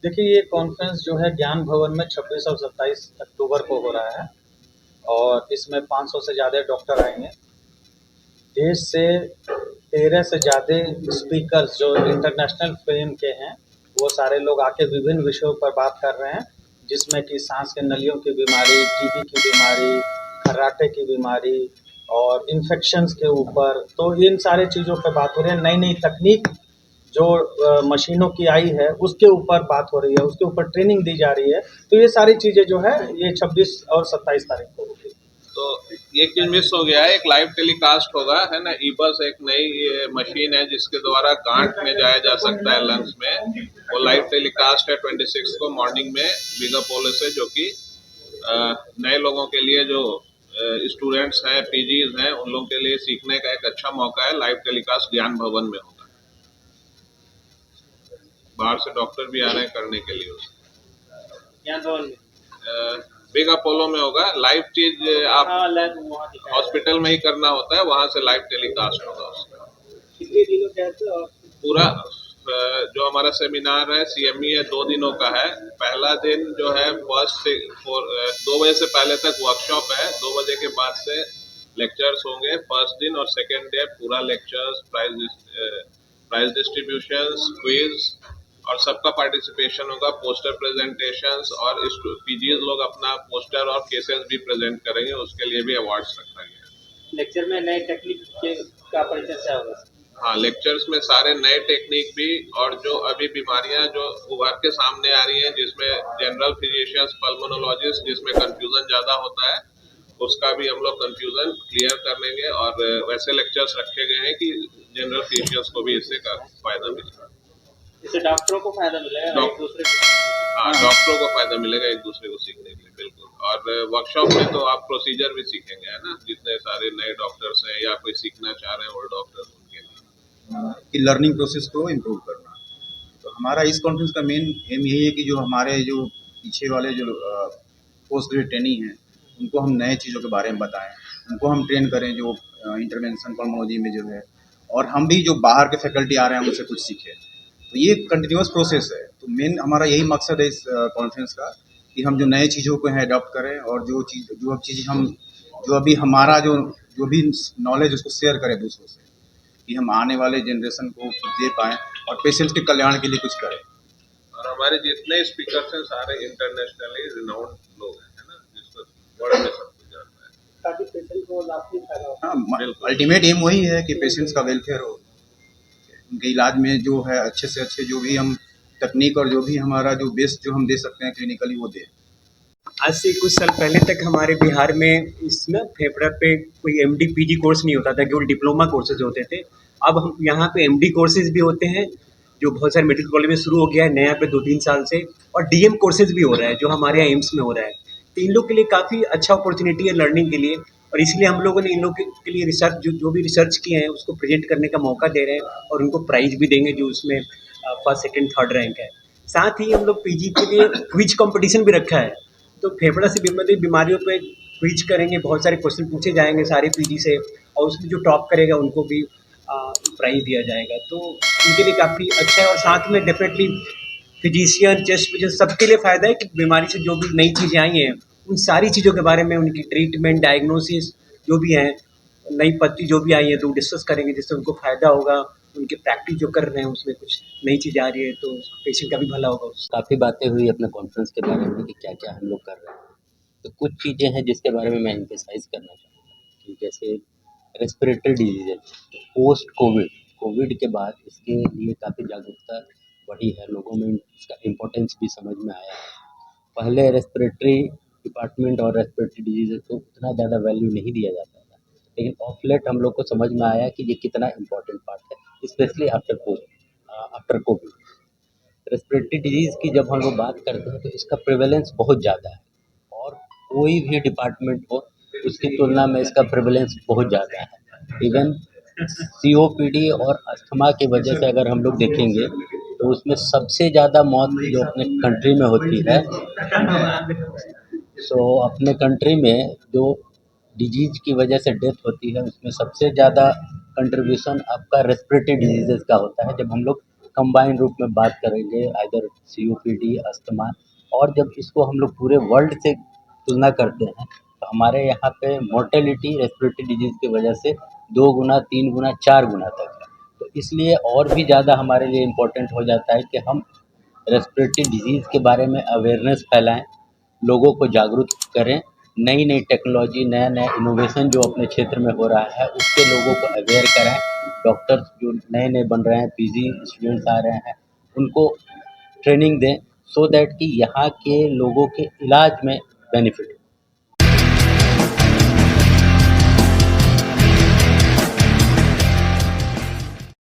देखिए, ये कॉन्फ्रेंस जो है ज्ञान भवन में 26 और 27 अक्टूबर को हो रहा है और इसमें 500 से ज़्यादा डॉक्टर आएंगे। देश से 13 से ज़्यादा स्पीकर्स जो इंटरनेशनल फेम के हैं, वो सारे लोग आके विभिन्न विषयों पर बात कर रहे हैं, जिसमें कि सांस के नलियों की बीमारी, टीबी की बीमारी, खर्राटे की बीमारी और इन्फेक्शंस के ऊपर। तो इन सारे चीज़ों पे बात हो रही है। नई नई तकनीक जो मशीनों की आई है उसके ऊपर बात हो रही है, उसके ऊपर ट्रेनिंग दी जा रही है। तो ये सारी चीज़ें जो है ये 26 और 27 तारीख को होगी। तो एक चीज मिस हो गया है, एक लाइव टेलीकास्ट होगा, है ना। ईबस एक नई मशीन है जिसके द्वारा गांठ में जाया जा सकता है, लंग्स में। वो लाइव टेलीकास्ट है 26 को मॉर्निंग में बीगापोलो से, जो कि नए लोगों के लिए, जो स्टूडेंट्स हैं, पीजीज हैं, उन लोगों के लिए सीखने का एक अच्छा मौका है। लाइव टेलीकास्ट ज्ञान भवन में होगा। बाहर से डॉक्टर भी आ रहे हैं करने के लिए ज्ञान भवन में बिग अपोलो में होगा। लाइव चीज आप हॉस्पिटल में ही करना होता है, वहां से लाइव टेलीकास्ट होगा उसका। कितने दिनों का पूरा जो हमारा सेमिनार है सीएमई है, 2 दिनों का है। पहला दिन जो है 2 बजे से पहले तक वर्कशॉप है, 2 बजे के बाद से लेक्चर्स होंगे फर्स्ट दिन, और सेकेंड डे पूरा लेक्चर्स, प्राइज डिस्ट्रीब्यूशंस, क्विज और सबका पार्टिसिपेशन होगा। पोस्टर प्रेजेंटेशंस और पीजीज लोग अपना पोस्टर और केसेस भी प्रेजेंट करेंगे, उसके लिए भी अवार्ड्स रखा गया। लेक्चर में नए टेक्निक का परिचय होगा। हाँ, लेक्चर्स में सारे नए टेक्निक भी, और जो अभी बीमारियां जो उभर के सामने आ रही हैं, जिसमें जनरल फिजिशियंस, पल्मोनोलॉजिस्ट, जिसमें कंफ्यूजन ज्यादा होता है, उसका भी हम लोग कंफ्यूजन क्लियर कर लेंगे। और वैसे लेक्चर्स रखे गए हैं कि जनरल फिजिशियंस को भी इससे फायदा मिलेगा। इससे डॉक्टरों को फायदा मिलेगा, एक दूसरे को। हाँ, डॉक्टरों को फायदा मिलेगा एक दूसरे को सीखने के लिए, बिल्कुल। और वर्कशॉप में तो आप प्रोसीजर भी सीखेंगे, है ना, जितने सारे नए डॉक्टर्स हैं या कोई सीखना चाह रहे हैं ओल्ड डॉक्टर्स, उनके लिए कि लर्निंग प्रोसेस को इम्प्रूव करना। तो हमारा इस कॉन्फ्रेंस का मेन एम यही है कि जो हमारे जो पीछे वाले जो पोस्ट ग्रेजुएट ट्रेनी हैं, उनको हम नए चीज़ों के बारे में बताएं, उनको हम ट्रेन करें जो इंटरवेंशन पल्मोलॉजी में जो है, और हम भी जो बाहर के फैकल्टी आ रहे हैं उनसे कुछ सीखें। तो ये कंटिन्यूस प्रोसेस है। तो मेन हमारा यही मकसद है इस कॉन्फ्रेंस का, कि हम जो नए चीज़ों को हैं अडॉप्ट करें, और जो अब चीज़ हम जो अभी हमारा जो भी नॉलेज उसको शेयर करें दूसरों से, कि हम आने वाले जनरेशन को दे पाएँ और पेशेंट्स के कल्याण के लिए कुछ करें। और हमारे जितने स्पीकर्स हैं सारे इंटरनेशनली रिनाउंड लोग हैं, है ना, जिसको वर्ल्ड में सब कुछ जानता है, ताकि पेशेंट को लाभ भी फायदा हो। हाँ, अल्टीमेट एम वही है कि पेशेंट्स का वेलफेयर हो, उनके इलाज में जो है अच्छे से अच्छे जो भी हम तकनीक और जो भी हमारा जो बेस्ट जो हम दे सकते हैं क्लिनिकली वो दें। आज से कुछ साल पहले तक हमारे बिहार में इसमें फेफड़ा पे कोई एमडी पीजी कोर्स नहीं होता था, केवल डिप्लोमा कोर्सेज होते थे। अब हम यहाँ पे एमडी कोर्सेज भी होते हैं, जो बहुत सारे मेडिकल कॉलेज में शुरू हो गया है नया पे 2-3 साल से, और डीएम कोर्सेज भी हो रहा है जो हमारे यहाँ एम्स में हो रहा है। तो इन लोग के लिए काफ़ी अच्छा अपॉर्चुनिटी है लर्निंग के लिए, और इसलिए हम लोगों ने इन लोग के लिए रिसर्च जो भी रिसर्च किए हैं उसको प्रेजेंट करने का मौका दे रहे हैं, और उनको प्राइज़ भी देंगे जो उसमें फर्स्ट सेकेंड थर्ड रैंक है। साथ ही हम लोग पीजी के लिए क्विज कंपटीशन भी रखा है, तो फेफड़ा से संबंधित बीमारियों पे क्विज करेंगे, बहुत सारे क्वेश्चन पूछे जाएंगे सारे पीजी से, और उसमें जो टॉप करेगा उनको भी प्राइज दिया जाएगा। तो उनके लिए काफ़ी अच्छा है, और साथ में डेफिनेटली फिजिशियन, चेस्ट फिजिशियन सबके लिए फ़ायदा है कि बीमारी से जो भी नई चीज़ें आई हैं उन सारी चीज़ों के बारे में, उनकी ट्रीटमेंट, डायग्नोसिस जो भी हैं, नई पत्ती जो भी आई है तो डिस्कस करेंगे, जिससे उनको फ़ायदा होगा। उनके प्रैक्टिस जो कर रहे हैं उसमें कुछ नई चीज़ आ रही है तो पेशेंट का भी भला होगा। काफ़ी बातें हुई अपने कॉन्फ्रेंस के बारे में कि क्या-क्या हम लोग कर रहे हैं। तो कुछ चीज़ें हैं जिसके बारे में मैं एम्फसाइज़ करना चाहूँगा कि जैसे रेस्पिरेटरी डिजीज़, पोस्ट कोविड के बाद इसके लिए काफ़ी जागरूकता बढ़ी है, लोगों में इसका इम्पोर्टेंस भी समझ में आया है। पहले रेस्पिरेटरी डिपार्टमेंट और रेस्पिरेटरी डिजीज़ को उतना ज़्यादा वैल्यू नहीं दिया जाता था, लेकिन ऑफ लेट हम लोग को समझ में आया कि ये कितना इम्पोर्टेंट पार्ट है, specially after Covid. Respiratory disease की जब हम लोग बात करते हैं तो इसका प्रेवलेंस बहुत ज़्यादा है, और कोई भी डिपार्टमेंट हो उसकी तुलना में इसका प्रेवलेंस बहुत ज़्यादा है। इवन सीओपीडी और अस्थमा की वजह से अगर हम लोग देखेंगे तो उसमें सबसे ज़्यादा मौत जो अपने कंट्री में होती है, अपने कंट्री में जो डिजीज़ की वजह से डेथ होती है उसमें सबसे ज़्यादा कंट्रीब्यूशन आपका रेस्पिरेटरी डिजीज़ेज़ का होता है। जब हम लोग कंबाइन रूप में बात करेंगे आइदर COPD, अस्थमा, और जब इसको हम लोग पूरे वर्ल्ड से तुलना करते हैं तो हमारे यहाँ पे मोर्टेलिटी रेस्पिरेटरी डिजीज़ की वजह से 2 गुना, 3 गुना, 4 गुना तक है। तो इसलिए और भी ज़्यादा हमारे लिए इम्पोर्टेंट हो जाता है कि हम रेस्पिरेटरी डिजीज़ के बारे में अवेयरनेस फैलाएं, लोगों को जागरूक करें, नई नई टेक्नोलॉजी, नया नया इनोवेशन जो अपने क्षेत्र में हो रहा है उससे लोगों को अवेयर कराएं। डॉक्टर्स जो नए नए बन रहे हैं, PG स्टूडेंट्स आ रहे हैं, उनको ट्रेनिंग दें सो दैट कि यहाँ के लोगों के इलाज में बेनिफिट हो।